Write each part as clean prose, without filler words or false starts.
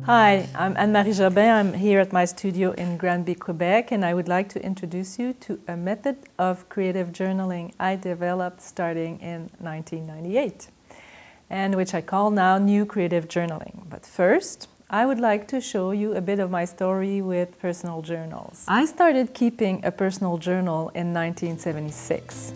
Hi, I'm Anne-Marie Jobin. I'm here at my studio in Granby, Quebec, and I would like to introduce you to a method of creative journaling I developed starting in 1998, and which I call now New Creative Journaling. But first, I would like to show you a bit of my story with personal journals. I started keeping a personal journal in 1976.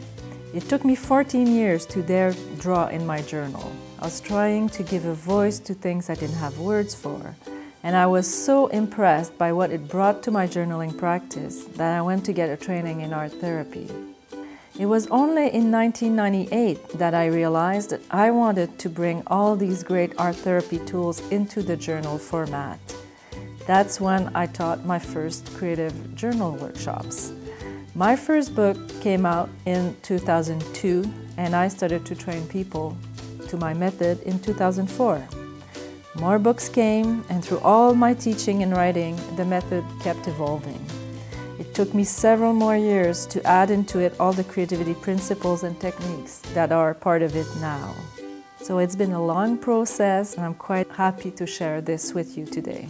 It took me 14 years to dare draw in my journal. I was trying to give a voice to things I didn't have words for, and I was so impressed by what it brought to my journaling practice that I went to get a training in art therapy. It was only in 1998 that I realized that I wanted to bring all these great art therapy tools into the journal format. That's when I taught my first creative journal workshops. My first book came out in 2002, and I started to train people to my method in 2004. More books came, and through all my teaching and writing, the method kept evolving. It took me several more years to add into it all the creativity principles and techniques that are part of it now. So it's been a long process, and I'm quite happy to share this with you today.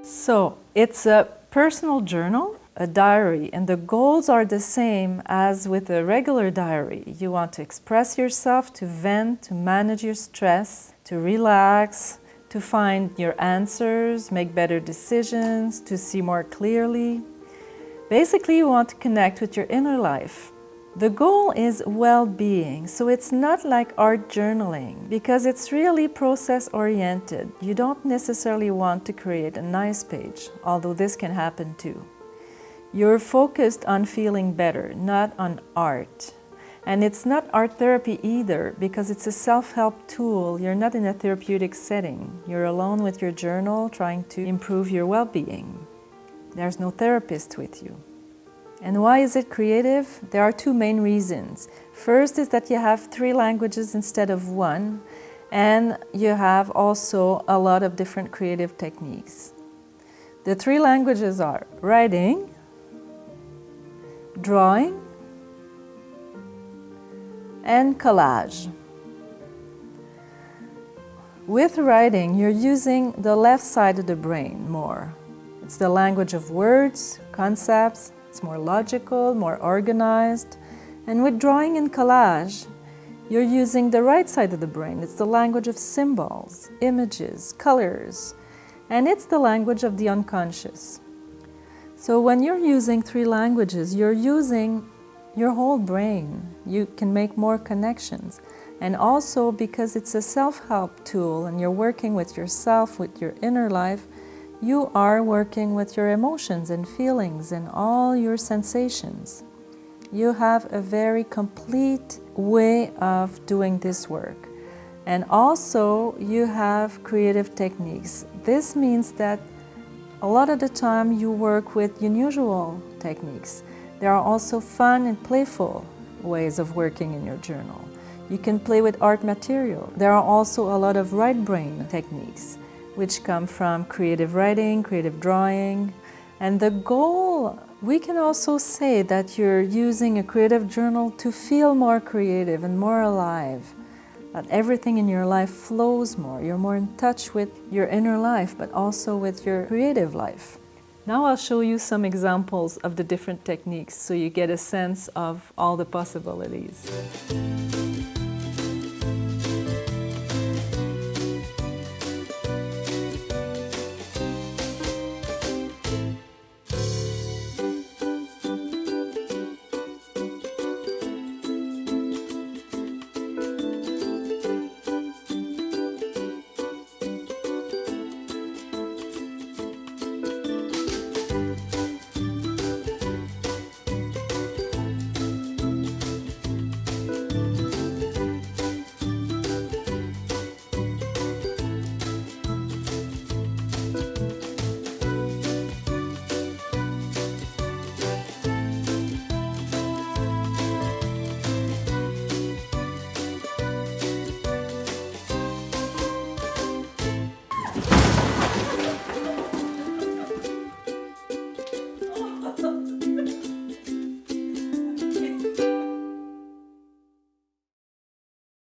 So it's a personal journal, a diary, and the goals are the same as with a regular diary. You want to express yourself, to vent, to manage your stress, to relax, to find your answers, make better decisions, to see more clearly. Basically, you want to connect with your inner life. The goal is well-being, so it's not like art journaling because it's really process-oriented. You don't necessarily want to create a nice page, although this can happen too. You're focused on feeling better, not on art. And it's not art therapy either because it's a self-help tool. You're not in a therapeutic setting. You're alone with your journal trying to improve your well-being. There's no therapist with you. And why is it creative? There are two main reasons. First is that you have 3 languages instead of 1, and you have also a lot of different creative techniques. The 3 languages are writing, drawing, and collage. With writing, you're using the left side of the brain more. It's the language of words, concepts. It's more logical, more organized. And with drawing and collage, you're using the right side of the brain. It's the language of symbols, images, colors, and it's the language of the unconscious. So when you're using 3 languages, you're using your whole brain. You can make more connections. And also because it's a self-help tool and you're working with yourself, with your inner life, you are working with your emotions and feelings and all your sensations. You have a very complete way of doing this work. And also you have creative techniques. This means that a lot of the time you work with unusual techniques. There are also fun and playful ways of working in your journal. You can play with art material. There are also a lot of right brain techniques, which come from creative writing, creative drawing. And the goal, we can also say that you're using a creative journal to feel more creative and more alive. That everything in your life flows more. You're more in touch with your inner life, but also with your creative life. Now I'll show you some examples of the different techniques so you get a sense of all the possibilities.